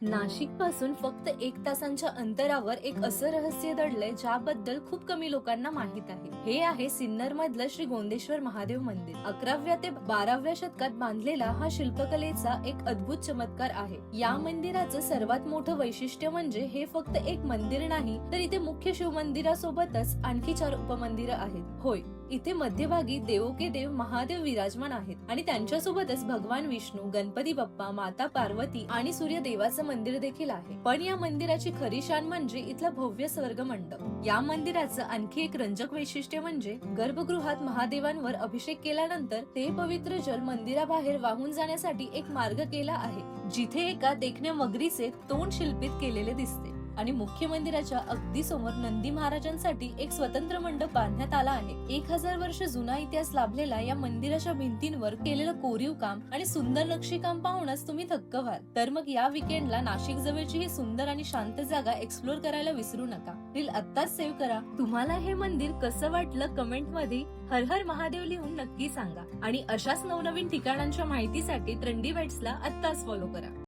नाशिक पासून फक्त 1 तासांच्या अंतरावर एक असं रहस्य दडलंय ज्याबद्दल खूप कमी लोकांना माहित आहे. हे आहे सिन्नर मधलं श्री गोंदेश्वर महादेव मंदिर. 11व्या ते 12व्या शतकात बांधलेला हा शिल्पकलेचा एक अद्भुत चमत्कार आहे. या मंदिराचं सर्वात मोठं वैशिष्ट्य म्हणजे हे फक्त एक मंदिर नाही, तर इथे मुख्य शिव मंदिरासोबतच आणखी 4 उपमंदिरं आहेत. होय, इथे मध्यभागी देवोके देव महादेव विराजमान आहेत आणि त्यांच्यासोबतच भगवान विष्णू, गणपती बाप्पा, माता पार्वती आणि सूर्यदेवाचं मंदिर देखील आहे. पण या मंदिराची खरी शान म्हणजे इथला भव्य स्वर्ग मंडप. या मंदिराचं आणखी एक रंजक वैशिष्ट्य म्हणजे गर्भगृहात महादेवांवर अभिषेक केल्यानंतर ते पवित्र जल मंदिराबाहेर वाहून जाण्यासाठी एक मार्ग केला आहे, जिथे एका देखण्या मगरीचे तोंड शिल्पित केलेले दिसते. आणि मुख्य मंदिराच्या अगदी समोर नंदी महाराजांसाठी एक स्वतंत्र मंडप बांधण्यात आला आहे. 1000 वर्ष जुना इतिहास लाभलेला या मंदिराच्या भिंतींवर केलेलं कोरीव काम आणि सुंदर नक्षीकाम पाहूनच तुम्ही थक्क व्हाल. तर मग या विकेंडला नाशिक जवळची ही सुंदर आणि शांत जागा एक्सप्लोर करायला विसरू नका. रील आत्ताच सेव्ह करा. तुम्हाला हे मंदिर कसं वाटलं कमेंट मध्ये हर हर महादेव लिहून नक्की सांगा. आणि अशाच नवनवीन ठिकाणांच्या माहितीसाठी ट्रेंडी बाईट्सला आत्ताच फॉलो करा.